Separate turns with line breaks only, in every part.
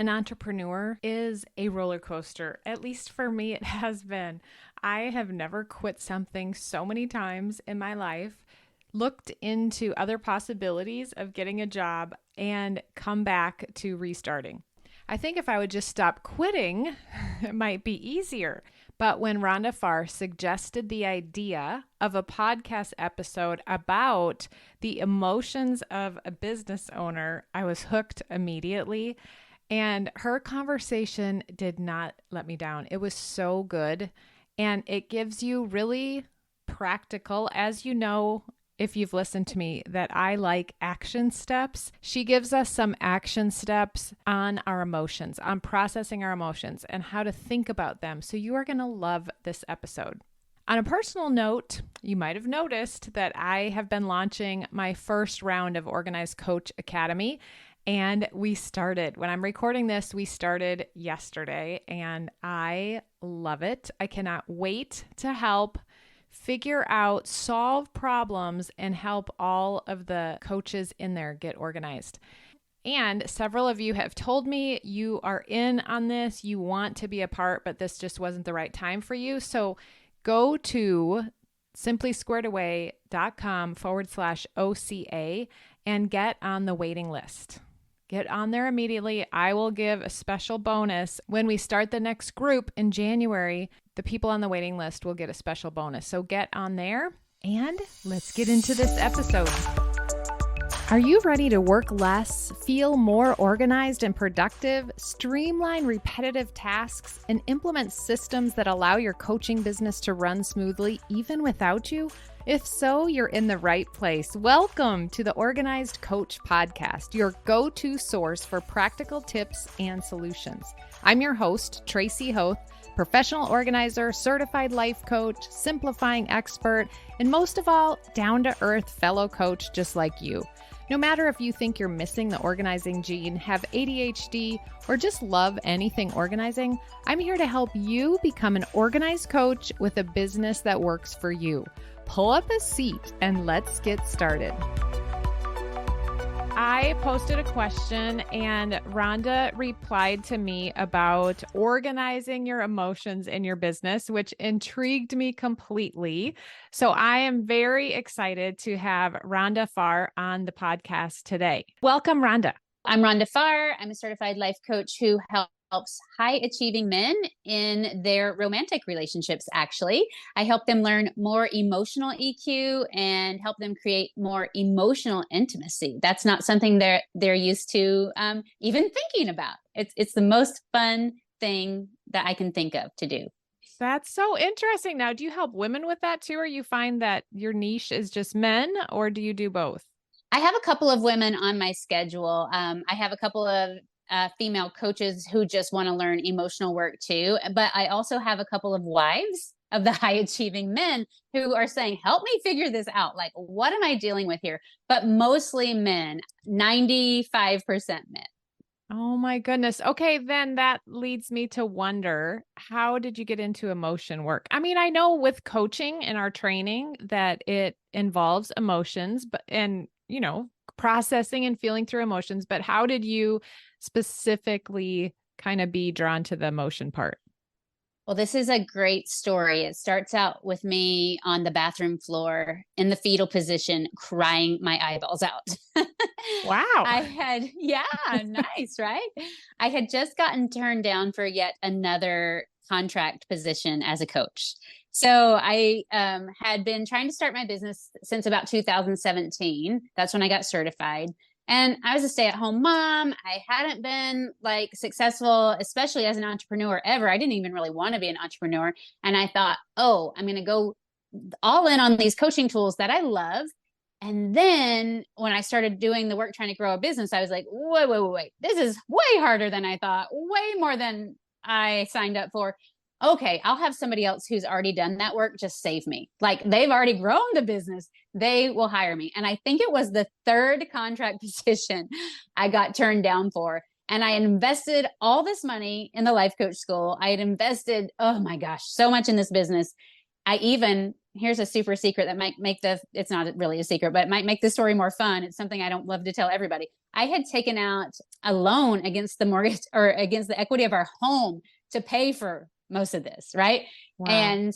an entrepreneur is a roller coaster. At least for me, it has been. I have never quit something so many times in my life, looked into other possibilities of getting a job, and come back to restarting. I think if I would just stop quitting, it might be easier. But when Rhonda Farr suggested the idea of a podcast episode about the emotions of a business owner, I was hooked immediately. And her conversation did not let me down. It was so good. And it gives you really practical, as you know, if you've listened to me, that I like action steps. She gives us some action steps on our emotions, on processing our emotions and how to think about them. So you are going to love this episode. On a personal note, you might have noticed that I have been launching my first round of Organized Coach Academy. And we started, when I'm recording this, we started yesterday and I love it. I cannot wait to help figure out, solve problems, and help all of the coaches in there get organized. And several of you have told me you are in on this, you want to be a part, but this just wasn't the right time for you. So go to simplysquaredaway.com/OCA and get on the waiting list. Get on there immediately. I will give a special bonus when we start the next group in January. The people on the waiting list will get a special bonus. So get on there and let's get into this episode. Are you ready to work less, feel more organized and productive, streamline repetitive tasks, and implement systems that allow your coaching business to run smoothly even without you? If so, you're in the right place. Welcome to the Organized Coach Podcast, your go-to source for practical tips and solutions. I'm your host, Tracy Hoth, professional organizer, certified life coach, simplifying expert, and most of all, down-to-earth fellow coach just like you. No matter if you think you're missing the organizing gene, have ADHD, or just love anything organizing, I'm here to help you become an organized coach with a business that works for you. Pull up a seat and let's get started. I posted a question and Rhonda replied to me about organizing your emotions in your business, which intrigued me completely. So I am very excited to have Rhonda Farr on the podcast today. Welcome, Rhonda.
I'm Rhonda Farr. I'm a certified life coach who helps high achieving men in their romantic relationships. Actually, I help them learn more emotional EQ and help them create more emotional intimacy. That's not something they're used to even thinking about. It's the most fun thing that I can think of to do.
That's so interesting. Now, do you help women with that too, or you find that your niche is just men, or do you do both?
I have a couple of women on my schedule. I have a couple of female coaches who just want to learn emotional work too. But I also have a couple of wives of the high achieving men who are saying, help me figure this out. Like, what am I dealing with here? But mostly men, 95% men.
Oh my goodness. Okay, then that leads me to wonder, how did you get into emotion work? I mean, I know with coaching and our training that it involves emotions, and processing and feeling through emotions, but how did you specifically kind of be drawn to the emotion part?
Well, this is a great story. It starts out with me on the bathroom floor in the fetal position, crying my eyeballs out.
Wow.
Nice, right? I had just gotten turned down for yet another contract position as a coach. So I had been trying to start my business since about 2017. That's when I got certified. And I was a stay-at-home mom. I hadn't been successful, especially as an entrepreneur ever. I didn't even really want to be an entrepreneur. And I thought, I'm going to go all in on these coaching tools that I love. And then when I started doing the work trying to grow a business, I was like, wait. This is way harder than I thought, way more than I signed up for. Okay, I'll have somebody else who's already done that work just save me. Like, they've already grown the business. They will hire me. And I think it was the third contract position I got turned down for. And I invested all this money in the life coach school. I had invested, oh my gosh, so much in this business. I even here's a super secret that might make it's not really a secret, but it might make the story more fun. It's something I don't love to tell everybody. I had taken out a loan against the mortgage or against the equity of our home to pay for most of this. Right.
Wow.
And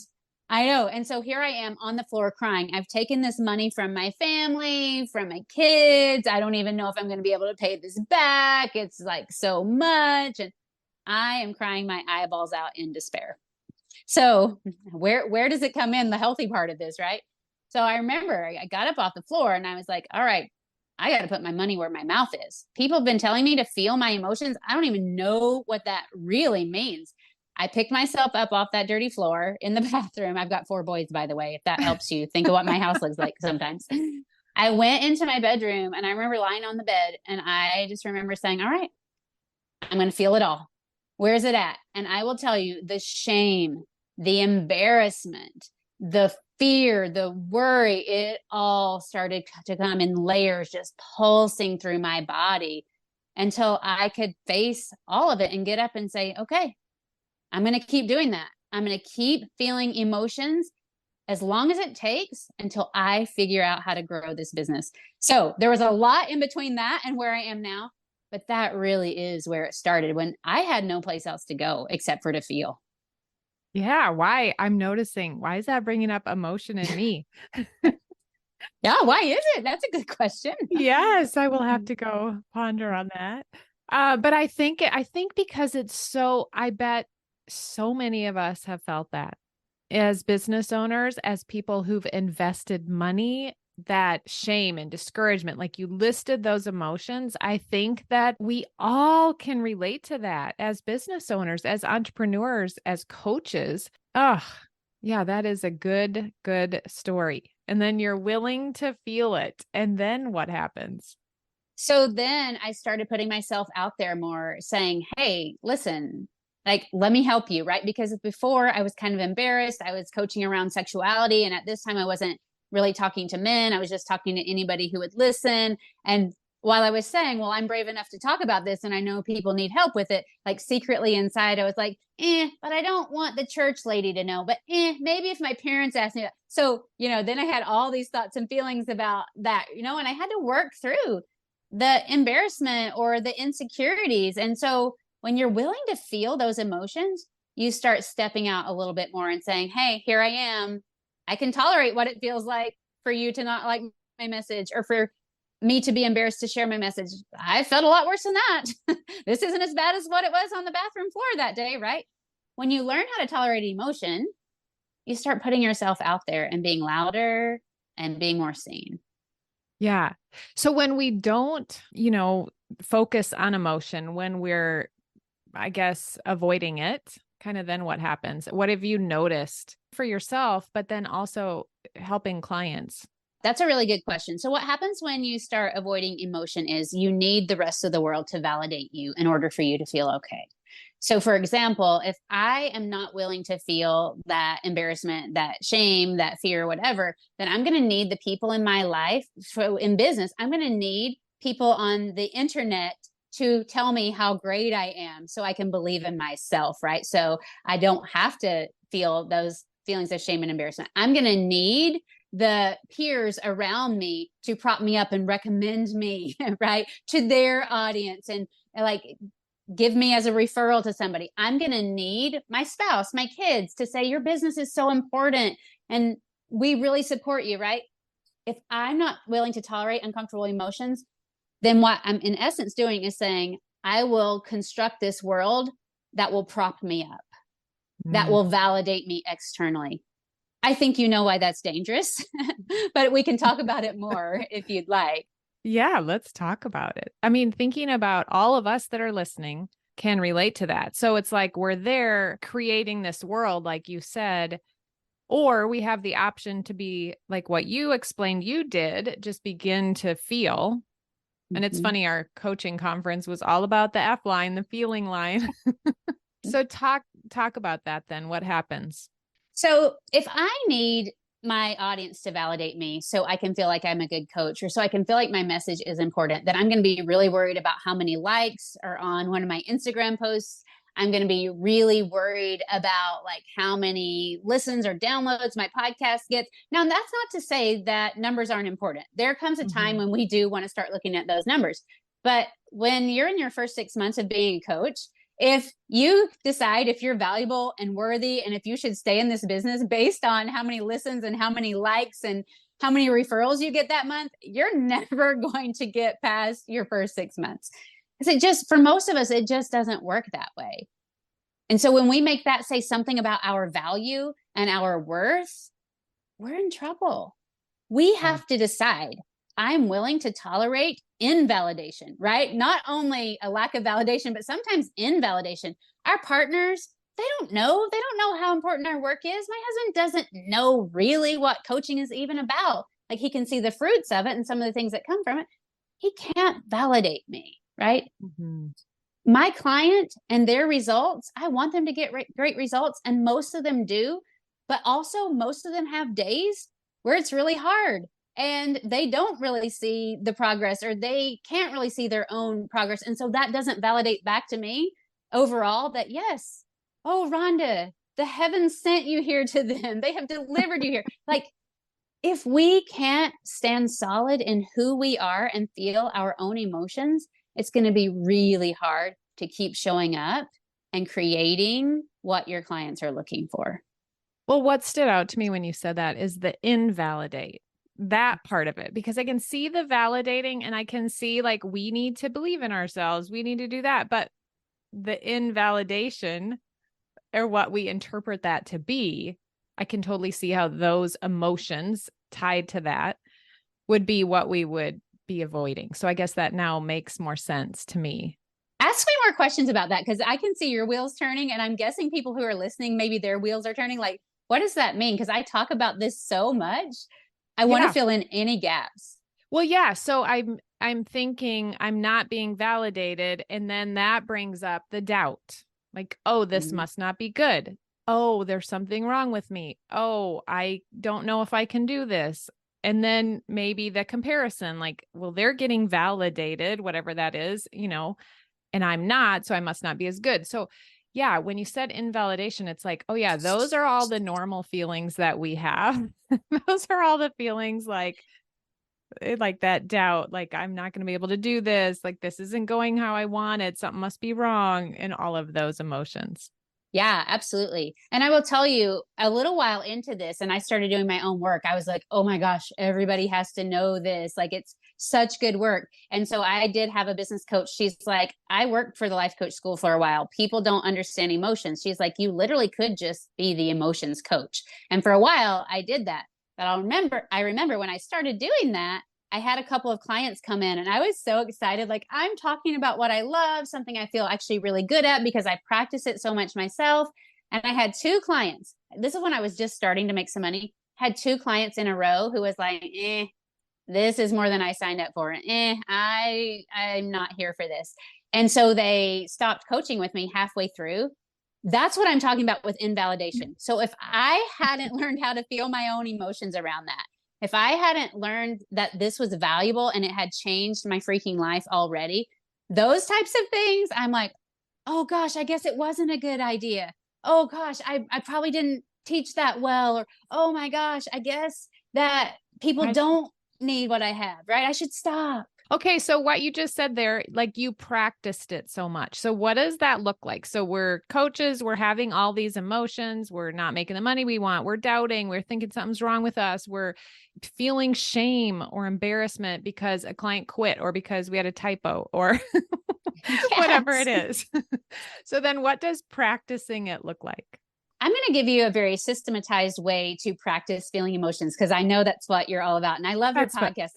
I know. And so here I am on the floor crying. I've taken this money from my family, from my kids. I don't even know if I'm going to be able to pay this back. It's like so much. And I am crying my eyeballs out in despair. So where does it come in, the healthy part of this, right? So I remember I got up off the floor and I was like, all right, I got to put my money where my mouth is. People have been telling me to feel my emotions. I don't even know what that really means. I picked myself up off that dirty floor in the bathroom. I've got 4 boys, by the way, if that helps you think of what my house looks like sometimes. I went into my bedroom and I remember lying on the bed and I just remember saying, all right, I'm going to feel it all. Where is it at? And I will tell you, the shame, the embarrassment, the fear, the worry, it all started to come in layers, just pulsing through my body until I could face all of it and get up and say, okay, I'm going to keep doing that. I'm going to keep feeling emotions as long as it takes until I figure out how to grow this business. So there was a lot in between that and where I am now. But that really is where it started, when I had no place else to go except for to feel.
Yeah. Why? I'm noticing. Why is that bringing up emotion in me?
Yeah, why is it? That's a good question.
Yes, I will have to go ponder on that. But I think because it's so, I bet so many of us have felt that as business owners, as people who've invested money, that shame and discouragement, like you listed those emotions. I think that we all can relate to that as business owners, as entrepreneurs, as coaches. Oh, yeah, that is a good story. And then you're willing to feel it. And then what happens?
So then I started putting myself out there more, saying, hey, listen, like, let me help you, right? Because before I was kind of embarrassed. I was coaching around sexuality. And at this time, I wasn't really talking to men. I was just talking to anybody who would listen. And while I was saying, well, I'm brave enough to talk about this and I know people need help with it, like secretly inside, I was like, but I don't want the church lady to know. But maybe if my parents asked me that. So, then I had all these thoughts and feelings about that, and I had to work through the embarrassment or the insecurities. And so when you're willing to feel those emotions, you start stepping out a little bit more and saying, hey, here I am. I can tolerate what it feels like for you to not like my message, or for me to be embarrassed to share my message. I felt a lot worse than that. This isn't as bad as what it was on the bathroom floor that day, right? When you learn how to tolerate emotion, you start putting yourself out there and being louder and being more seen.
Yeah. So when we don't, focus on emotion, when we're, I guess, avoiding it, kind of then what happens? What have you noticed for yourself, but then also helping clients?
That's a really good question. So, what happens when you start avoiding emotion is you need the rest of the world to validate you in order for you to feel okay. So, for example, if I am not willing to feel that embarrassment, that shame, that fear, whatever, then I'm going to need the people in my life. So, in business, I'm going to need people on the internet to tell me how great I am so I can believe in myself, right? So, I don't have to feel those feelings of shame and embarrassment. I'm going to need the peers around me to prop me up and recommend me, right, to their audience, and like give me as a referral to somebody. I'm going to need my spouse, my kids to say, your business is so important and we really support you, right? If I'm not willing to tolerate uncomfortable emotions, then what I'm in essence doing is saying, I will construct this world that will prop me up, that
Mm.
will validate me externally. I think you know why that's dangerous, but we can talk about it more if you'd like.
Yeah, let's talk about it. I mean, thinking about all of us that are listening can relate to that. So it's like we're there creating this world, like you said, or we have the option to be like what you explained you did, just begin to feel. And it's
Mm-hmm.
funny, our coaching conference was all about the F line, the feeling line. So talk about that then. What happens?
So if I need my audience to validate me so I can feel like I'm a good coach, or so I can feel like my message is important, then I'm going to be really worried about how many likes are on one of my Instagram posts. I'm going to be really worried about like how many listens or downloads my podcast gets. Now, that's not to say that numbers aren't important. There comes a time when we do want to start looking at those numbers. But when you're in your first 6 months of being a coach, if you decide if you're valuable and worthy and if you should stay in this business based on how many listens and how many likes and how many referrals you get that month, you're never going to get past your first 6 months. Because it just, for most of us, it just doesn't work that way. And so when we make that say something about our value and our worth, we're in trouble. We have to decide, I'm willing to tolerate invalidation, right? Not only a lack of validation, but sometimes invalidation. Our partners, they don't know. They don't know how important our work is. My husband doesn't know really what coaching is even about. Like, he can see the fruits of it and some of the things that come from it. He can't validate me, right? My client and their results, I want them to get great results, and most of them do, but also most of them have days where it's really hard and they don't really see the progress, or they can't really see their own progress. And so that doesn't validate back to me overall that, yes, oh, Rhonda, the heavens sent you here to them. They have delivered you here. Like, if we can't stand solid in who we are and feel our own emotions, it's going to be really hard to keep showing up and creating what your clients are looking for.
Well, what stood out to me when you said that is the invalidate, that part of it, because I can see the validating and I can see like we need to believe in ourselves. We need to do that. But the invalidation, or what we interpret that to be, I can totally see how those emotions tied to that would be what we would be avoiding. So I guess that now makes more sense to me.
Ask me more questions about that, because I can see your wheels turning, and I'm guessing people who are listening, maybe their wheels are turning. Like, what does that mean? Because I talk about this so much. I want to fill in any gaps.
Well, yeah. So I'm thinking I'm not being validated. And then that brings up the doubt. Like, oh, this must not be good. Oh, there's something wrong with me. Oh, I don't know if I can do this. And then maybe the comparison, like, well, they're getting validated, whatever that is, and I'm not, so I must not be as good. So yeah, when you said invalidation, it's like, oh yeah, those are all the normal feelings that we have. Those are all the feelings like that doubt, like I'm not going to be able to do this, like this isn't going how I wanted, something must be wrong, and all of those emotions.
Yeah, absolutely. And I will tell you, a little while into this, and I started doing my own work, I was like, oh my gosh, everybody has to know this. Like, it's such good work. And so I did have a business coach. She's like, I worked for the life coach school for a while. People don't understand emotions. She's like, you literally could just be the emotions coach. And for a while I did that. But I remember when I started doing that, I had a couple of clients come in and I was so excited. Like, I'm talking about what I love, something I feel actually really good at because I practice it so much myself. And I had two clients. This is when I was just starting to make some money. Had two clients in a row who was like, this is more than I signed up for. I'm not here for this. And so they stopped coaching with me halfway through. That's what I'm talking about with invalidation. So if I hadn't learned how to feel my own emotions around that, if I hadn't learned that this was valuable and it had changed my freaking life already, those types of things, I'm like, oh gosh, I guess it wasn't a good idea. Oh gosh, I probably didn't teach that well. Or, oh my gosh, I guess that people don't need what I have, right? I should stop.
Okay, so what you just said there, like you practiced it so much. So what does that look like? So we're coaches, we're having all these emotions, we're not making the money we want, we're doubting, we're thinking something's wrong with us, we're feeling shame or embarrassment because a client quit or because we had a typo or whatever it is. So then what does practicing it look like?
I'm going to give you a very systematized way to practice feeling emotions, because I know that's what you're all about. And I love your podcast.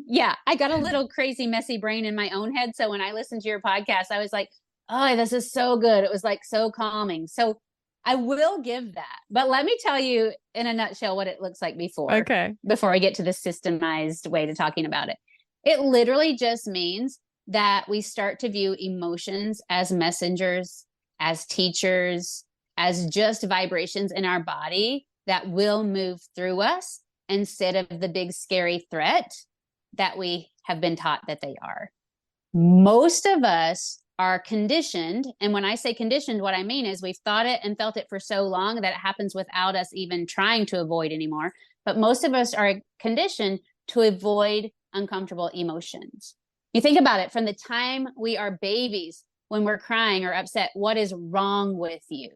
Yeah, I got a little crazy, messy brain in my own head. So when I listened to your podcast, I was like, oh, this is so good. It was like so calming. So I will give that. But let me tell you in a nutshell what it looks like before I get to the systemized way to talking about it. It literally just means that we start to view emotions as messengers, as teachers, as just vibrations in our body that will move through us instead of the big scary threat that we have been taught that they are. Most of us are conditioned. And when I say conditioned, what I mean is we've thought it and felt it for so long that it happens without us even trying to avoid anymore. But most of us are conditioned to avoid uncomfortable emotions. You think about it, from the time we are babies, when we're crying or upset, what is wrong with you?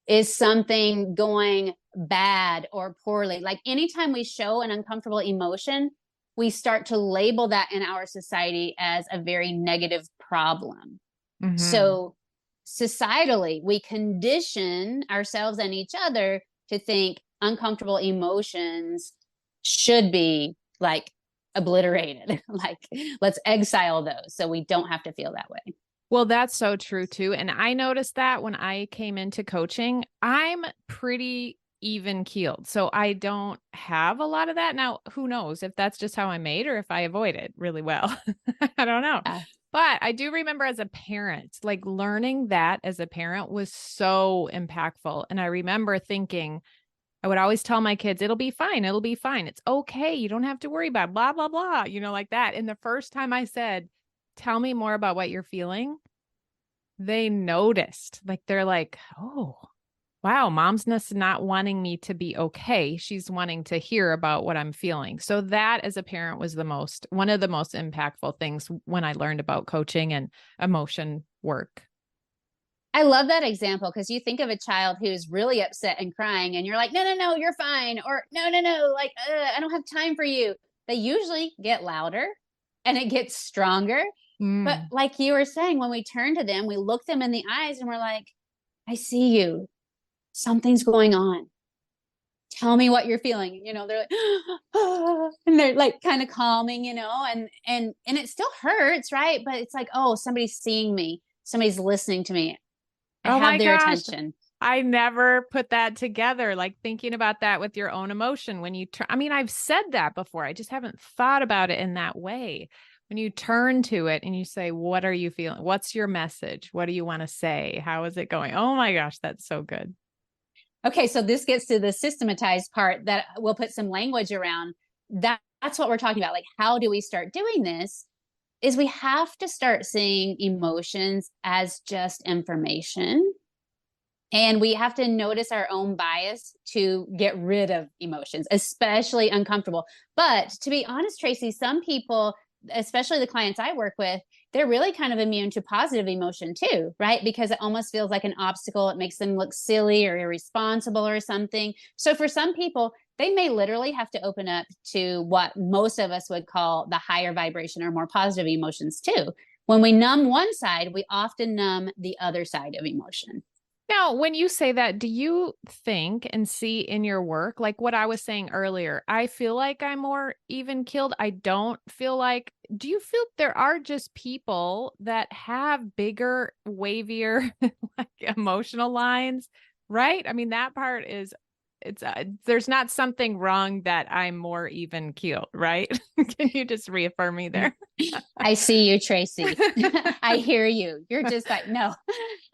Is something going bad or poorly? Like anytime we show an uncomfortable emotion, we start to label that in our society as a very negative problem.
Mm-hmm.
So societally, we condition ourselves and each other to think uncomfortable emotions should be like obliterated. Like, let's exile those so we don't have to feel that way.
Well, that's so true too. And I noticed that when I came into coaching, I'm pretty even keeled. So I don't have a lot of that. Now, who knows if that's just how I'm made or if I avoid it really well. I don't know.
Yeah.
But I do remember as a parent, like learning that as a parent was so impactful. And I remember thinking, I would always tell my kids, it'll be fine. It'll be fine. It's okay. You don't have to worry about blah, blah, blah, like that. And the first time I said, tell me more about what you're feeling, they noticed. Like, they're like, oh, wow, mom's just not wanting me to be okay. She's wanting to hear about what I'm feeling. So that as a parent was one of the most impactful things when I learned about coaching and emotion work.
I love that example because you think of a child who's really upset and crying, and you're like, no, no, no, you're fine. Or no, no, no, like, I don't have time for you. They usually get louder and it gets stronger. But
Mm.
like you were saying, when we turn to them, we look them in the eyes and we're like, I see you. Something's going on. Tell me what you're feeling. They're like, ah, and they're like kind of calming, and it still hurts, right? But it's like, oh, somebody's seeing me. Somebody's listening to me. I
Oh
have
my
their
gosh.
attention.
I never put that together, like thinking about that with your own emotion when you turn. I mean, I've said that before. I just haven't thought about it in that way. When you turn to it and you say, what are you feeling? What's your message? What do you want to say? How is it going? Oh my gosh, that's so good.
Okay, so this gets to the systematized part that we'll put some language around. That's what we're talking about. Like, how do we start doing this? Is we have to start seeing emotions as just information. And we have to notice our own bias to get rid of emotions, especially uncomfortable. But to be honest, Tracy, some people, especially the clients I work with, they're really kind of immune to positive emotion too, right? Because it almost feels like an obstacle. It makes them look silly or irresponsible or something. So for some people, they may literally have to open up to what most of us would call the higher vibration or more positive emotions too. When we numb one side, we often numb the other side of emotion.
Now, when you say that, do you think and see in your work, like what I was saying earlier, I feel like I'm more even keeled. I don't feel like, do you feel there are just people that have bigger, wavier, like emotional lines, right? I mean, that part is, there's not something wrong that I'm more even keeled, right? Can you just reaffirm me there?
I see you, Tracy. I hear you. You're just like, no.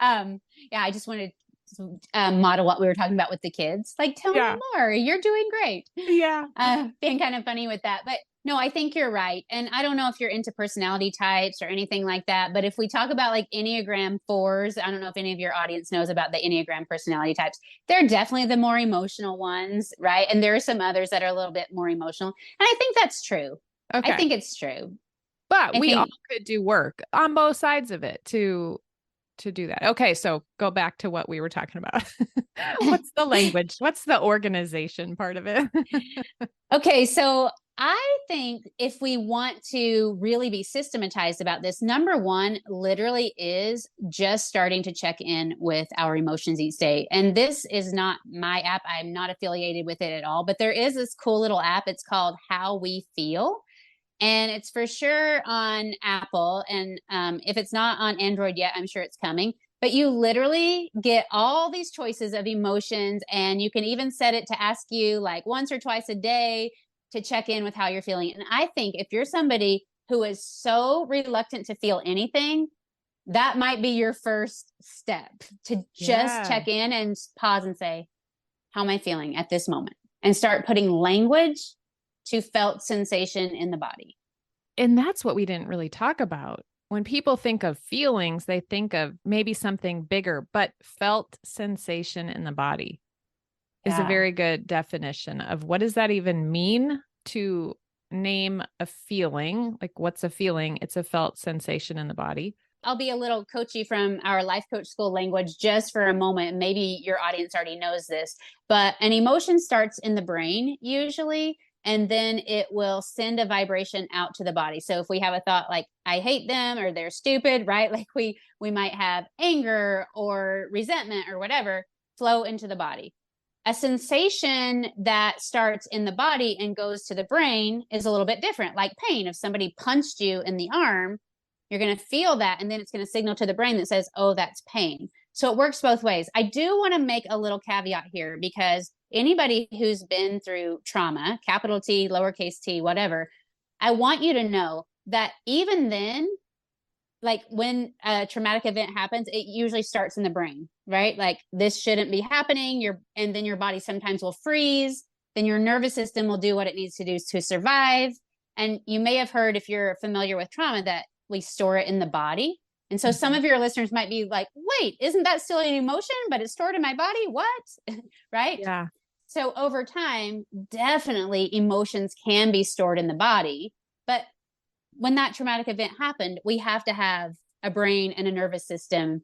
Yeah, I just wanted to model what we were talking about with the kids. Like, tell me
Yeah.
more. You're doing great.
Yeah.
Being kind of funny with that. But no, I think you're right. And I don't know if you're into personality types or anything like that. But if we talk about like Enneagram fours, I don't know if any of your audience knows about the Enneagram personality types. They're definitely the more emotional ones, right? And there are some others that are a little bit more emotional. And I think that's true. I
Okay.
think it's true.
But
I
we all
think
could do work on both sides of it to do that. Okay, so go back to what we were talking about. What's the language? What's the organization part of it?
Okay, so I think if we want to really be systematized about this, number one literally is just starting to check in with our emotions each day. And this is not my app, I'm not affiliated with it at all, but there is this cool little app. It's called How We Feel. And it's for sure on Apple. And if it's not on Android yet, I'm sure it's coming. But you literally get all these choices of emotions, and you can even set it to ask you like once or twice a day to check in with how you're feeling. And I think if you're somebody who is so reluctant to feel anything, that might be your first step to just
Yeah.
check in and pause and say, how am I feeling at this moment? And start putting language to felt sensation in the body.
And that's what we didn't really talk about. when people think of feelings, they think of maybe something bigger, but felt sensation in the body is a
Yeah.
very good definition of what does that even mean to name a feeling? Like, what's a feeling? It's a felt sensation in the body.
I'll be a little coachy from our life coach school language just for a moment. Maybe your audience already knows this, but an emotion starts in the brain usually, and then it will send a vibration out to the body. So if we have a thought like I hate them or they're stupid, right? Like we might have anger or resentment or whatever flow into the body. A sensation that starts in the body and goes to the brain is a little bit different, like pain. If somebody punched you in the arm, you're going to feel that, and then it's going to signal to the brain that says, oh, that's pain. So it works both ways. I do want to make a little caveat here, because anybody who's been through trauma, capital T, lowercase t, whatever, I want you to know that even then, like when a traumatic event happens, it usually starts in the brain, right? Like this shouldn't be happening. And then your body sometimes will freeze. Then your nervous system will do what it needs to do to survive. And you may have heard, if you're familiar with trauma, that we store it in the body. And so some of your listeners might be like, wait, isn't that still an emotion, but it's stored in my body? What? Right?
Yeah.
So over time, definitely emotions can be stored in the body. But when that traumatic event happened, we have to have a brain and a nervous system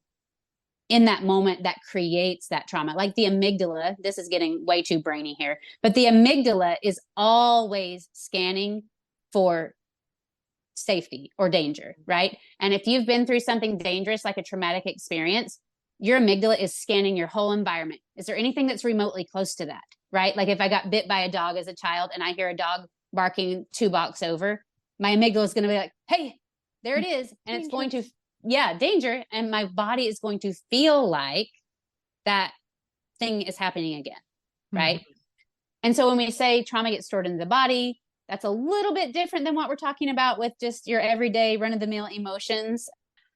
in that moment that creates that trauma. Like the amygdala, this is getting way too brainy here, but the amygdala is always scanning for safety or danger, right? And if you've been through something dangerous, like a traumatic experience, your amygdala is scanning your whole environment. Is there anything that's remotely close to that, right? Like if I got bit by a dog as a child and I hear a dog barking 2 blocks over, my amygdala is going to be like, hey, there it is. And it's going to, yeah, danger. And my body is going to feel like that thing is happening again, right?
Mm-hmm.
And so when we say trauma gets stored in the body, that's a little bit different than what we're talking about with just your everyday run-of-the-mill emotions.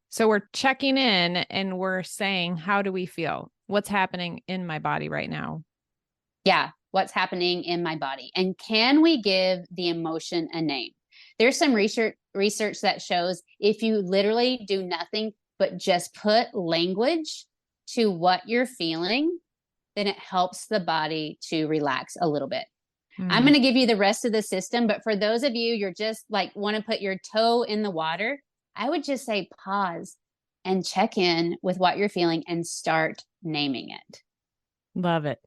So we're checking in and we're saying, how do we feel? What's happening in my body right now?
Yeah, what's happening in my body? And can we give the emotion a name? There's some research that shows if you literally do nothing but just put language to what you're feeling, then it helps the body to relax a little bit. I'm going to give you the rest of the system, but for those of you, you're just like want to put your toe in the water, I would just say pause and check in with what you're feeling and start naming it.
Love it.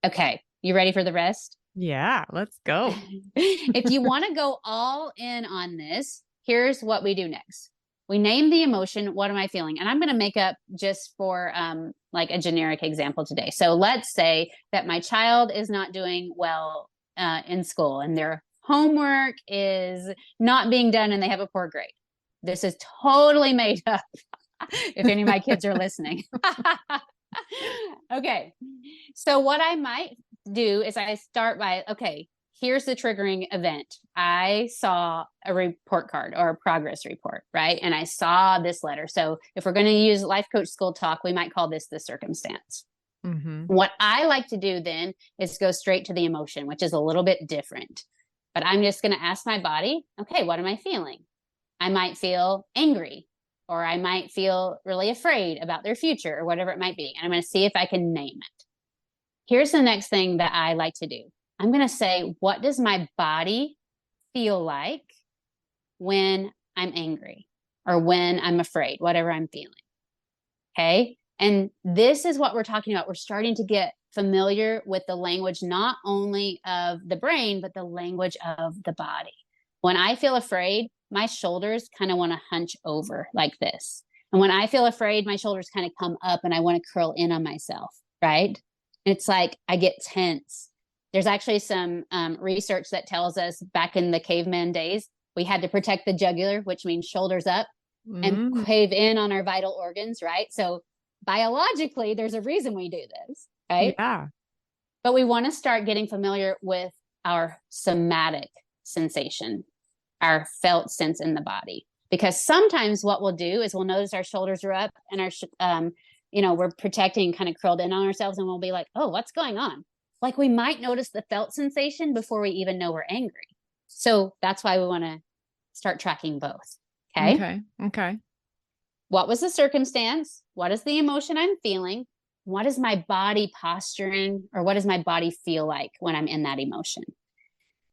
Okay, you ready for the rest?
Yeah, let's go.
If you want to go all in on this, here's what we do next. We name the emotion. What am I feeling? And I'm going to make up just for like a generic example today. So let's say that my child is not doing well in school and their homework is not being done and they have a poor grade. This is totally made up if any of my kids are listening. Okay. So what I might do is I start by, okay, here's the triggering event. I saw a report card or a progress report, right? And I saw this letter. So if we're going to use life coach school talk, we might call this the circumstance.
Mm-hmm.
What I like to do then is go straight to the emotion, which is a little bit different. But I'm just going to ask my body, okay, what am I feeling? I might feel angry, or I might feel really afraid about their future or whatever it might be. And I'm going to see if I can name it. Here's the next thing that I like to do. I'm going to say, what does my body feel like when I'm angry or when I'm afraid, whatever I'm feeling? Okay. And this is what we're talking about. We're starting to get familiar with the language, not only of the brain, but the language of the body. When I feel afraid, my shoulders kind of want to hunch over like this. And when I feel afraid, my shoulders kind of come up and I want to curl in on myself, right? It's like I get tense. There's actually some research that tells us back in the caveman days, we had to protect the jugular, which means shoulders up, and cave in on our vital organs, right? So biologically, there's a reason we do this, right?
Yeah.
But we want to start getting familiar with our somatic sensation, our felt sense in the body. Because sometimes what we'll do is we'll notice our shoulders are up and our, we're protecting, kind of curled in on ourselves, and we'll be like, oh, what's going on? Like we might notice the felt sensation before we even know we're angry. So that's why we want to start tracking both. Okay.
Okay. Okay.
What was the circumstance? What is the emotion I'm feeling? What is my body posturing, or what does my body feel like when I'm in that emotion?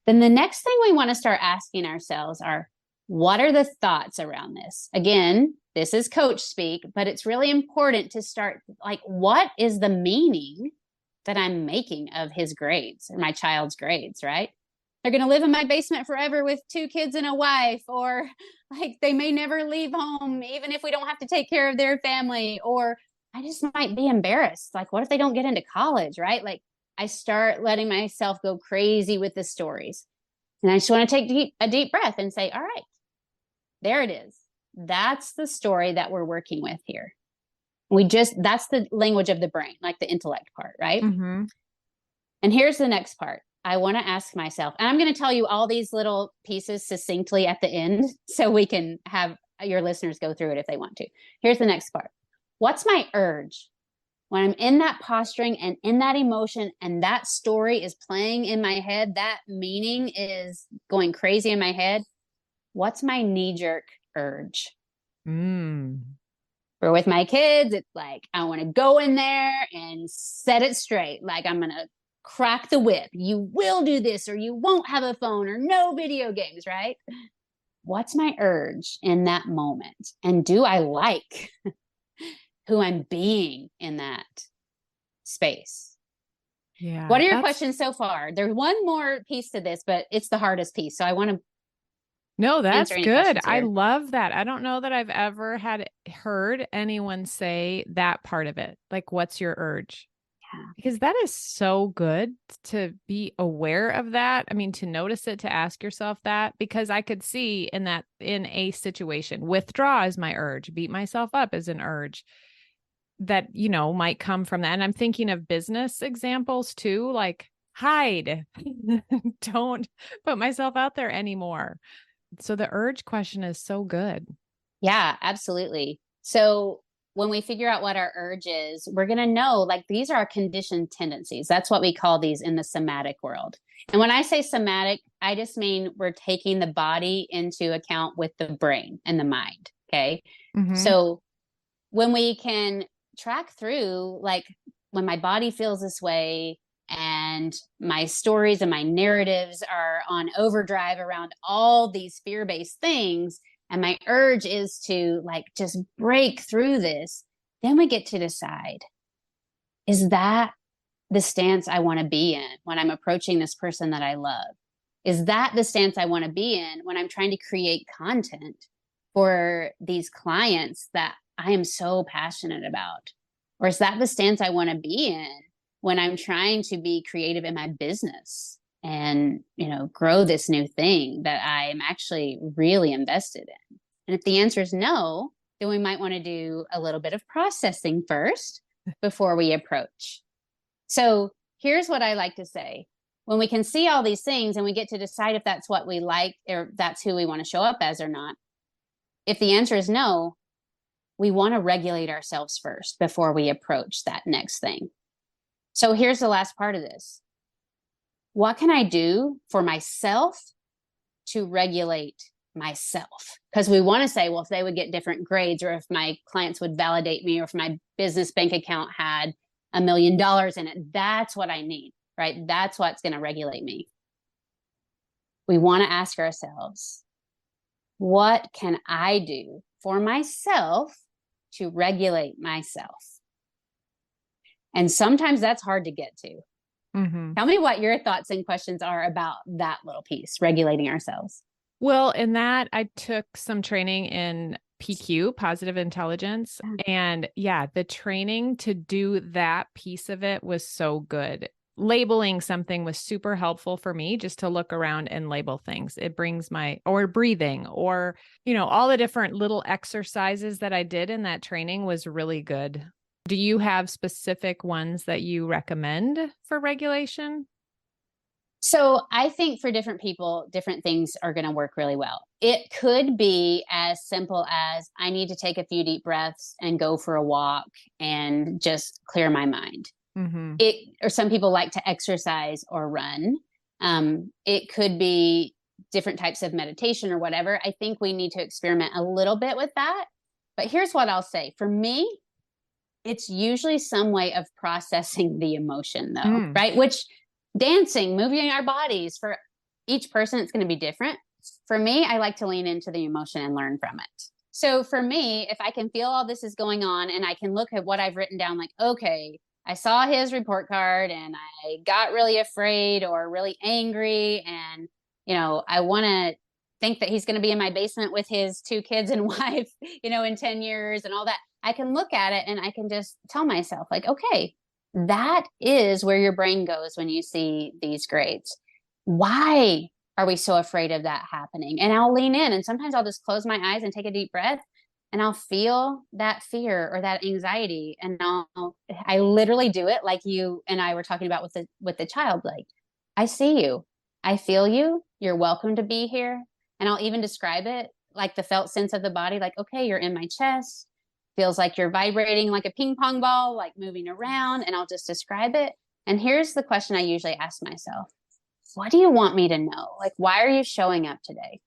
Then the next thing we want to start asking ourselves are, what are the thoughts around this? Again, this is coach speak, but it's really important to start like, what is the meaning that I'm making of his grades or my child's grades, right? They're going to live in my basement forever with 2 kids and a wife, or like they may never leave home, even if we don't have to take care of their family, or I just might be embarrassed. Like, what if they don't get into college, right? Like, I start letting myself go crazy with the stories. And I just want to take a deep breath and say, all right, there it is. That's the story that we're working with here. That's the language of the brain, like the intellect part, right?
Mm-hmm.
And here's the next part. I want to ask myself, and I'm going to tell you all these little pieces succinctly at the end so we can have your listeners go through it if they want to. Here's the next part. What's my urge? When I'm in that posturing and in that emotion and that story is playing in my head, that meaning is going crazy in my head, what's my knee-jerk urge?
Mm.
Or with my kids, it's like, I want to go in there and set it straight. Like, I'm going to crack the whip. You will do this, or you won't have a phone, or no video games, right? What's my urge in that moment? And do I like who I'm being in that space?
Yeah.
What are your
That's
questions so far? There's one more piece to this, but it's the hardest piece. So I want to
No,
answer
that's
any
good.
questions
I
here.
love that. I don't know that I've ever heard anyone say that part of it. Like, what's your urge?
Yeah.
Because that is so good to be aware of that. I mean, to notice it, to ask yourself that, because I could see in a situation, withdraw is my urge, beat myself up is an urge that, might come from that. And I'm thinking of business examples too, like hide, don't put myself out there anymore. So the urge question is so good.
Yeah, absolutely. So when we figure out what our urge is, we're going to know like these are our conditioned tendencies. That's what we call these in the somatic world. And when I say somatic, I just mean we're taking the body into account with the brain and the mind. Okay.
Mm-hmm.
So when we can track through, like when my body feels this way and my stories and my narratives are on overdrive around all these fear-based things, and my urge is to like just break through this, then we get to decide, is that the stance I want to be in when I'm approaching this person that I love? Is that the stance I want to be in when I'm trying to create content for these clients that I am so passionate about? Or is that the stance I want to be in when I'm trying to be creative in my business and, grow this new thing that I am actually really invested in? And if the answer is no, then we might want to do a little bit of processing first before we approach. So here's what I like to say. When we can see all these things and we get to decide if that's what we like or that's who we want to show up as or not, if the answer is no, we want to regulate ourselves first before we approach that next thing. So here's the last part of this. What can I do for myself to regulate myself? Because we want to say, well, if they would get different grades, or if my clients would validate me, or if my business bank account had $1 million in it, that's what I need, right? That's what's going to regulate me. We want to ask ourselves, what can I do for myself to regulate myself? And sometimes that's hard to get to.
Mm-hmm.
Tell me what your thoughts and questions are about that little piece, regulating ourselves.
Well, in that, I took some training in PQ, positive intelligence. And yeah, the training to do that piece of it was so good. Labeling something was super helpful for me, just to look around and label things. It brings or breathing, or, all the different little exercises that I did in that training was really good. Do you have specific ones that you recommend for regulation?
So I think for different people, different things are going to work really well. It could be as simple as I need to take a few deep breaths and go for a walk and just clear my mind.
Mm-hmm.
Or some people like to exercise or run. It could be different types of meditation or whatever. I think we need to experiment a little bit with that. But here's what I'll say. For me, it's usually some way of processing the emotion, though,
Mm.
right? Which dancing, moving our bodies, for each person, it's going to be different. For me, I like to lean into the emotion and learn from it. So for me, if I can feel all this is going on and I can look at what I've written down, like, okay, I saw his report card and I got really afraid or really angry. And, I want to think that he's going to be in my basement with his 2 kids and wife, in 10 years and all that. I can look at it and I can just tell myself, like, okay, that is where your brain goes when you see these grades. Why are we so afraid of that happening? And I'll lean in, and sometimes I'll just close my eyes and take a deep breath, and I'll feel that fear or that anxiety. And I literally do it like you and I were talking about with the child. Like, I see you, I feel you, you're welcome to be here. And I'll even describe it like the felt sense of the body, like, okay, you're in my chest, feels like you're vibrating like a ping pong ball, like moving around. And I'll just describe it. And here's the question I usually ask myself: what do you want me to know? Like, why are you showing up today?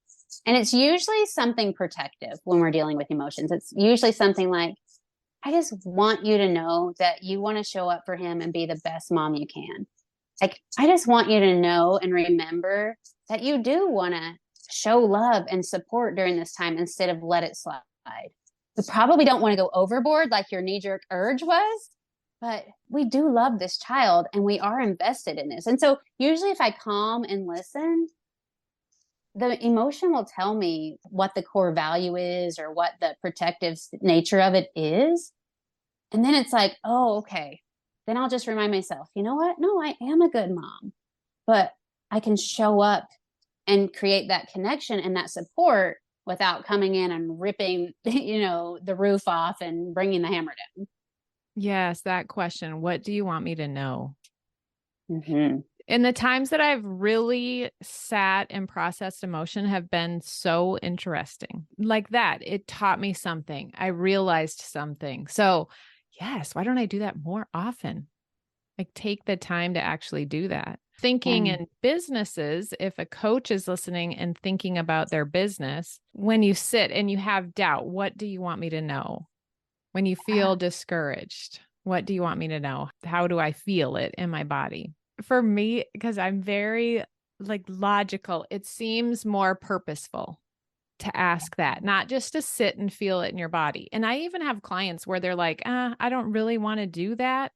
And it's usually something protective when we're dealing with emotions. It's usually something like, I just want you to know that you want to show up for him and be the best mom you can. Like, I just want you to know and remember that you do want to show love and support during this time instead of let it slide. We probably don't want to go overboard like your knee-jerk urge was, but we do love this child and we are invested in this. And so usually if I calm and listen, the emotion will tell me what the core value is or what the protective nature of it is. And then it's like, oh, okay. Then I'll just remind myself, you know what? No, I am a good mom, but I can show up and create that connection and that support without coming in and ripping, the roof off and bringing the hammer down.
Yes, that question. What do you want me to know?
Mm-hmm.
And the times that I've really sat and processed emotion have been so interesting. Like that, it taught me something. I realized something. So, yes, why don't I do that more often? Like, take the time to actually do that. Thinking
Yeah.
in businesses, if a coach is listening and thinking about their business, when you sit and you have doubt, what do you want me to know? When you feel discouraged, what do you want me to know? How do I feel it in my body? For me, because I'm very logical, it seems more purposeful to ask that, not just to sit and feel it in your body. And I even have clients where they're like, I don't really want to do that.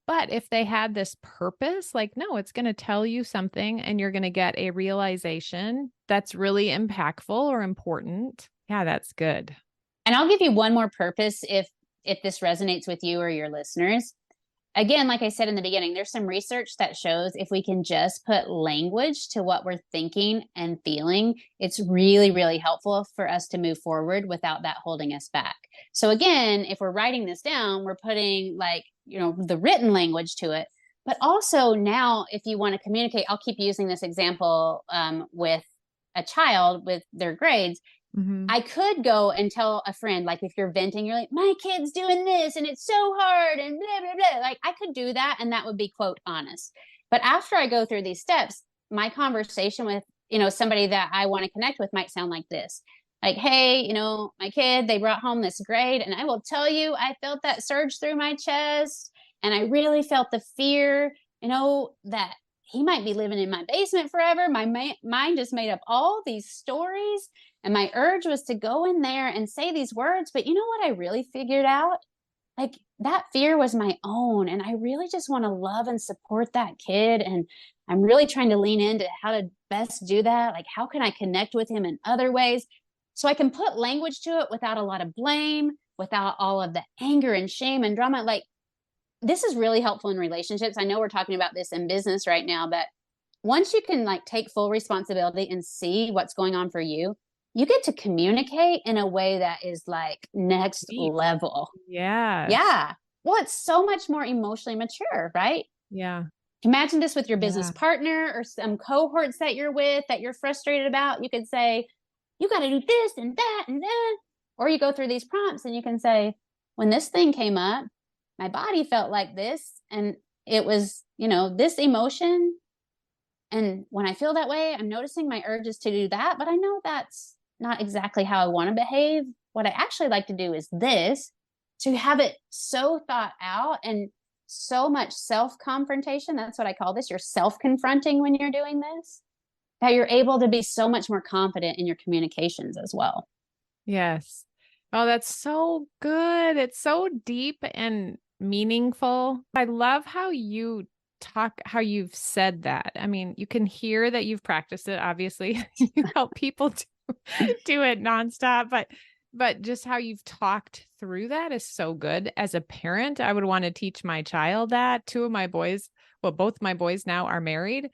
But if they had this purpose, like, no, it's going to tell you something and you're going to get a realization that's really impactful or important. Yeah, that's good.
And I'll give you one more purpose if this resonates with you or your listeners. Again, like I said in the beginning, there's some research that shows if we can just put language to what we're thinking and feeling, it's really, really helpful for us to move forward without that holding us back. So again, if we're writing this down, we're putting the written language to it. But also now, if you want to communicate, I'll keep using this example with a child with their grades.
Mm-hmm.
I could go and tell a friend, like if you're venting, you're like, my kid's doing this and it's so hard and blah, blah, blah. Like I could do that and that would be, quote, honest. But after I go through these steps, my conversation with, somebody that I want to connect with might sound like this. Like, hey, my kid, they brought home this grade. And I will tell you, I felt that surge through my chest. And I really felt the fear, that he might be living in my basement forever. My mind just made up all these stories. And my urge was to go in there and say these words. But you know what I really figured out? Like that fear was my own. And I really just want to love and support that kid. And I'm really trying to lean into how to best do that. Like, how can I connect with him in other ways? So I can put language to it without a lot of blame, without all of the anger and shame and drama. Like, this is really helpful in relationships. I know we're talking about this in business right now, but once you can take full responsibility and see what's going on for you, you get to communicate in a way that is next
Deep.
level.
Yes.
Yeah. Well, it's so much more emotionally mature, right?
Yeah.
Imagine this with your business
Yeah.
partner or some cohorts that you're with that you're frustrated about. You could say, you got to do this and that and that. Or you go through these prompts and you can say, when this thing came up, my body felt like this. And it was, this emotion And when I feel that way, I'm noticing my urges to do that, but I know that's not exactly how I want to behave. What I actually like to do is this, to have it so thought out and so much self-confrontation. That's what I call this. You're self-confronting when you're doing this, that you're able to be so much more confident in your communications as well.
Yes. Oh, that's so good. It's so deep and meaningful. I love how you talk, how you've said that. I mean, you can hear that you've practiced it, obviously. You help people do it nonstop, but just how you've talked through that is so good. As a parent, I would want to teach my child that. Two of my boys, well, both my boys now are married.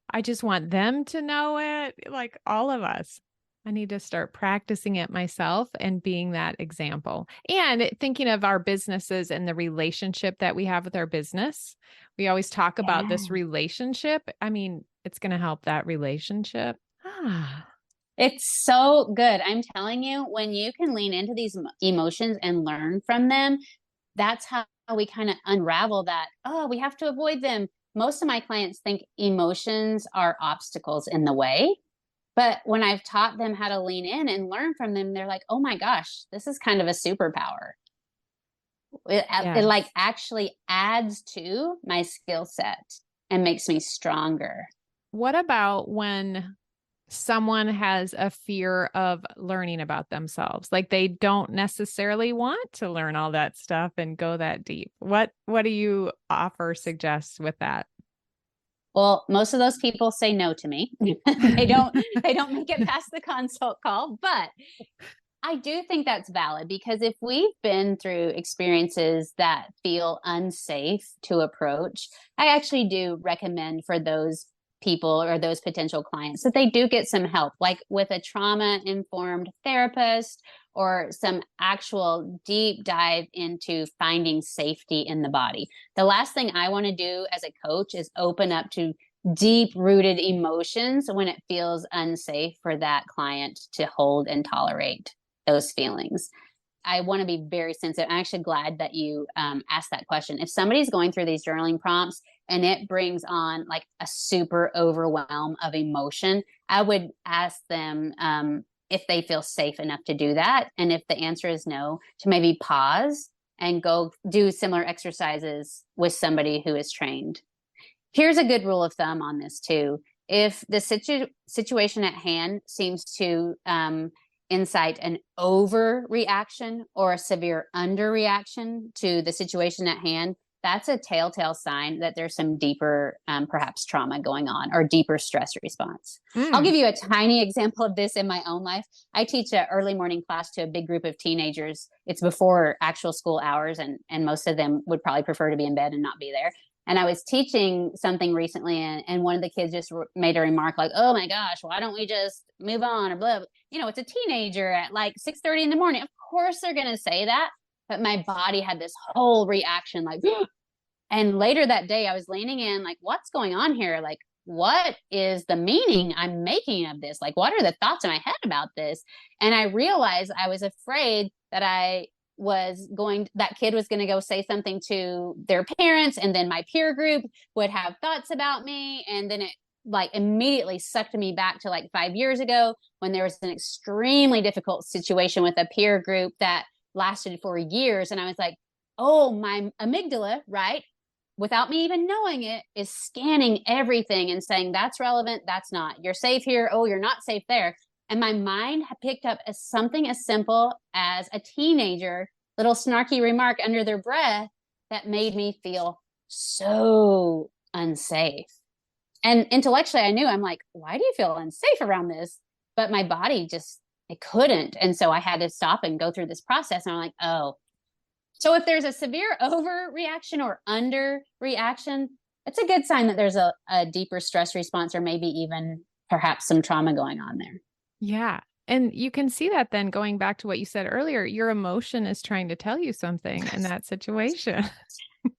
I just want them to know it, like all of us. I need to start practicing it myself and being that example. And thinking of our businesses and the relationship that we have with our business. We always talk about
Yeah.
this relationship. I mean, it's going to help that relationship. Ah,
It's so good. I'm telling you, when you can lean into these emotions and learn from them, that's how we kind of unravel that. Oh, we have to avoid them. Most of my clients think emotions are obstacles in the way. But when I've taught them how to lean in and learn from them, they're like, oh my gosh, this is kind of a superpower. It like
yes.
actually adds to my skill set and makes me stronger.
What about when someone has a fear of learning about themselves? Like they don't necessarily want to learn all that stuff and go that deep. What do you offer, suggest with that?
Well, most of those people say no to me. They don't make it past the consult call, but I do think that's valid because if we've been through experiences that feel unsafe to approach, I actually do recommend for those people or those potential clients that they do get some help, like with a trauma informed therapist or some actual deep dive into finding safety in the body. The last thing I want to do as a coach is open up to deep rooted emotions when it feels unsafe for that client to hold and tolerate those feelings. I want to be very sensitive. I'm actually glad that you asked that question. If somebody's going through these journaling prompts and it brings on like a super overwhelm of emotion, I would ask them if they feel safe enough to do that. And if the answer is no, to maybe pause and go do similar exercises with somebody who is trained. Here's a good rule of thumb on this too. If the situation at hand seems to incite an overreaction or a severe underreaction to the situation at hand, that's a telltale sign that there's some deeper, perhaps trauma going on or deeper stress response. I'll
Mm.
give you a tiny example of this in my own life. I teach an early morning class to a big group of teenagers. It's before actual school hours, and most of them would probably prefer to be in bed and not be there. And I was teaching something recently, and one of the kids just made a remark like, "Oh my gosh, why don't we just move on?" Or blah. You know, it's a teenager at like 6:30 in the morning. Of course they're going to say that. But my body had this whole reaction like, and later that day I was leaning in like, what's going on here? Like, what is the meaning I'm making of this? Like, what are the thoughts in my head about this? And I realized I was afraid that that kid was going to go say something to their parents, and then my peer group would have thoughts about me. And then it like immediately sucked me back to like 5 years ago when there was an extremely difficult situation with a peer group that lasted for years. And I was like, oh, my amygdala, right? Without me even knowing it, is scanning everything and saying, that's relevant, that's not. You're safe here. Oh, you're not safe there. And my mind had picked up as something as simple as a teenager, little snarky remark under their breath that made me feel so unsafe. And intellectually, I knew, I'm like, why do you feel unsafe around this? But my body just, it couldn't. And so I had to stop and go through this process. And I'm like, oh, so if there's a severe overreaction or underreaction, it's a good sign that there's a deeper stress response or maybe even perhaps some trauma going on there.
Yeah. And you can see that then going back to what you said earlier, your emotion is trying to tell you something in that situation.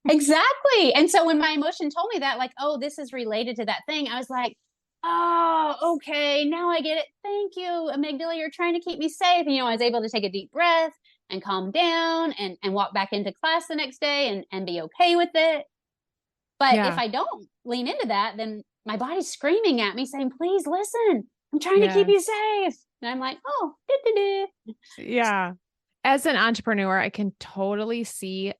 Exactly. And so when my emotion told me that, like, oh, this is related to that thing, I was like, oh, okay, now I get it. Thank you, amygdala. You're trying to keep me safe. And, I was able to take a deep breath and calm down and walk back into class the next day and be okay with it. But if
Yeah.
I don't lean into that, then my body's screaming at me saying, please listen, I'm trying to keep you
Yes.
safe. And I'm like, oh, doo-doo-doo.
Yeah. As an entrepreneur, I can totally see,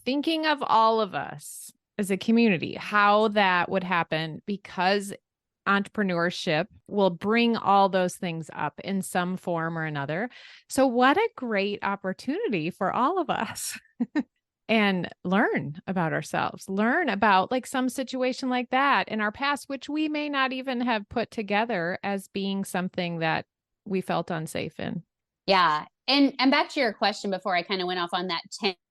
thinking of all of us as a community, how that would happen, because entrepreneurship will bring all those things up in some form or another. So, what a great opportunity for all of us. And learn about ourselves, learn about like some situation like that in our past, which we may not even have put together as being something that we felt unsafe in.
Yeah. And back to your question before I kind of went off on that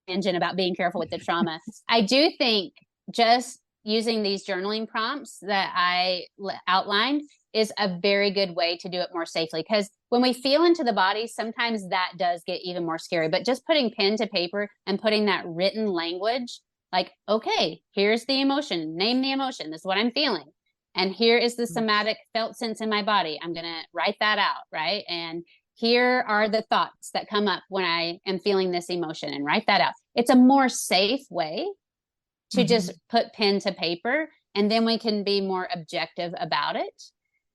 tangent about being careful with the trauma. I do think just using these journaling prompts that I outlined is a very good way to do it more safely. Because when we feel into the body, sometimes that does get even more scary. But just putting pen to paper and putting that written language, like, okay, here's the emotion, name the emotion. This is what I'm feeling. And here is the somatic felt sense in my body. I'm going to write that out. Right. And here are the thoughts that come up when I am feeling this emotion, and write that out. It's a more safe way to just put pen to paper, and then we can be more objective about it.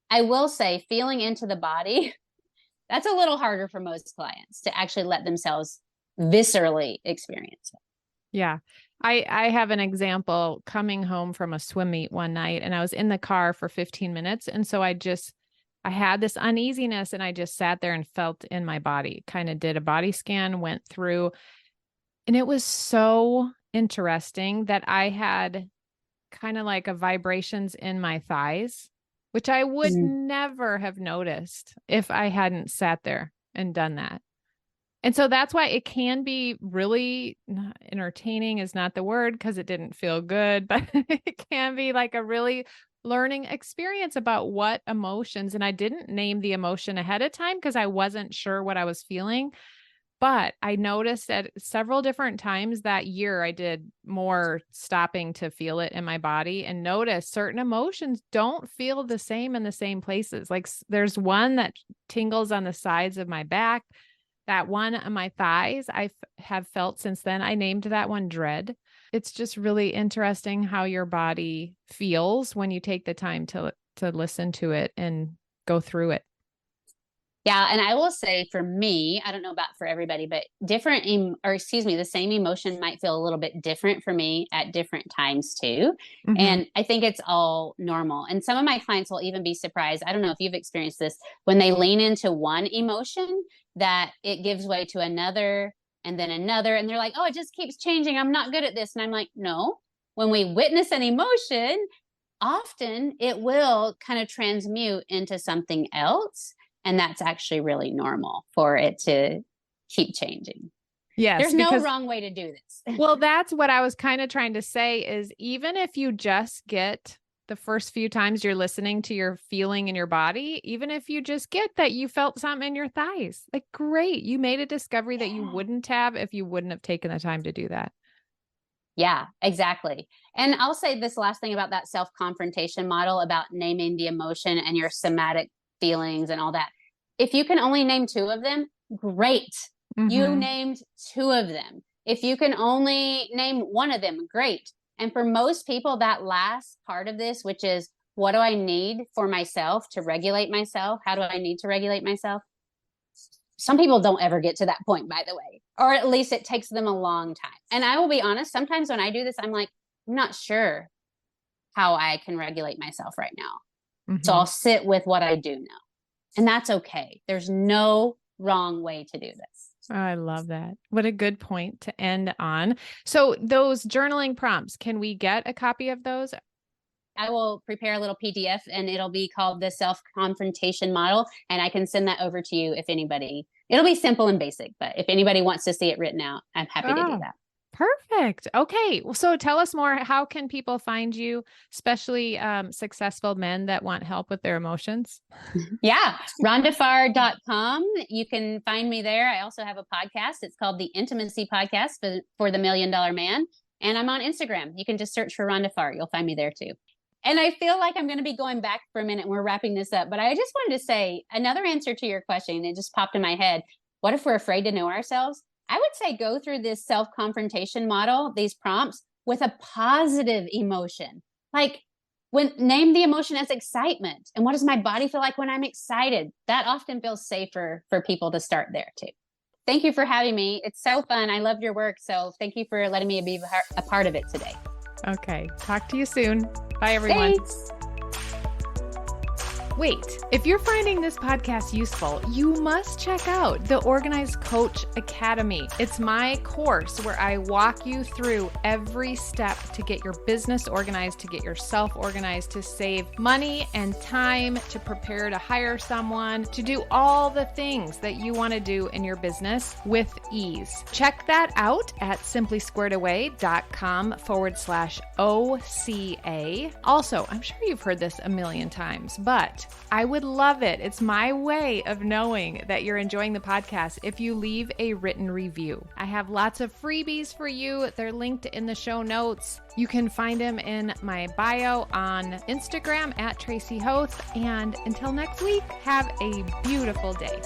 I will say, feeling into the body, that's a little harder for most clients to actually let themselves viscerally experience it.
Yeah. I have an example coming home from a swim meet one night, and I was in the car for 15 minutes. And so I had this uneasiness, and I just sat there and felt in my body, kind of did a body scan, went through, and it was so interesting that I had kind of like a vibrations in my thighs, which I would
Mm.
never have noticed if I hadn't sat there and done that. And so that's why it can be really entertaining is not the word, because it didn't feel good, but it can be like a really learning experience about what emotions. And I didn't name the emotion ahead of time because I wasn't sure what I was feeling. But I noticed at several different times that year, I did more stopping to feel it in my body and notice certain emotions don't feel the same in the same places. Like there's one that tingles on the sides of my back. That one on my thighs, have felt since then. I named that one dread. It's just really interesting how your body feels when you take the time to listen to it and go through it.
Yeah, and I will say for me, I don't know about for everybody, but the same emotion might feel a little bit different for me at different times too.
Mm-hmm.
And I think it's all normal. And some of my clients will even be surprised. I don't know if you've experienced this when they lean into one emotion that it gives way to another and then another. And they're like, oh, it just keeps changing. I'm not good at this. And I'm like, no, when we witness an emotion, often it will kind of transmute into something else. And that's actually really normal for it to keep changing.
Yes,
There's no
because
wrong way to do this.
well, that's what I was kind of trying to say is even if you just get the first few times you're listening to your feeling in your body, even if you just get that you felt something in your thighs, like great, you made a discovery that you wouldn't have if you wouldn't have taken the time to do that.
Yeah, exactly. And I'll say this last thing about that self-confrontation model about naming the emotion and your somatic feelings and all that. If you can only name two of them, great. You
Mm-hmm.
named two of them. If you can only name one of them, great. And for most people, that last part of this, which is what do I need for myself to regulate myself? How do I need to regulate myself? Some people don't ever get to that point, by the way, or at least it takes them a long time. And I will be honest, sometimes when I do this, I'm like, I'm not sure how I can regulate myself right now. So
Mm-hmm.
I'll sit with what I do know. And that's okay. There's no wrong way to do this.
I love that. What a good point to end on. So those journaling prompts, can we get a copy of those?
I will prepare a little PDF and it'll be called the Self-Confrontation Model. And I can send that over to you if anybody, it'll be simple and basic, but if anybody wants to see it written out, I'm happy to do
Oh,
that.
perfect. Okay. So tell us more. How can people find you, especially successful men that want help with their emotions?
Yeah, rhondafarr.com. You can find me there. I also have a podcast. It's called the Intimacy Podcast for the Million Dollar Man. And I'm on Instagram. You can just search for Rhonda Farr. You'll find me there too. And I feel like I'm going to be going back for a minute and we're wrapping this up. But I just wanted to say another answer to your question. It just popped in my head. What if we're afraid to know ourselves? I would say go through this self-confrontation model, these prompts with a positive emotion. Like, Name the emotion as excitement. And what does my body feel like when I'm excited? That often feels safer for people to start there too. Thank you for having me. It's so fun. I love your work. So thank you for letting me be a part of it today.
Okay. Talk to you soon. Bye, everyone.
Thanks.
Wait, if you're finding this podcast useful, you must check out the Organized Coach Academy. It's my course where I walk you through every step to get your business organized, to get yourself organized, to save money and time, to prepare to hire someone, to do all the things that you want to do in your business with ease. Check that out at simplysquaredaway.com/OCA. Also, I'm sure you've heard this a million times, but I would love it. It's my way of knowing that you're enjoying the podcast if you leave a written review. I have lots of freebies for you. They're linked in the show notes. You can find them in my bio on Instagram at Tracy Hoth. And until next week, have a beautiful day.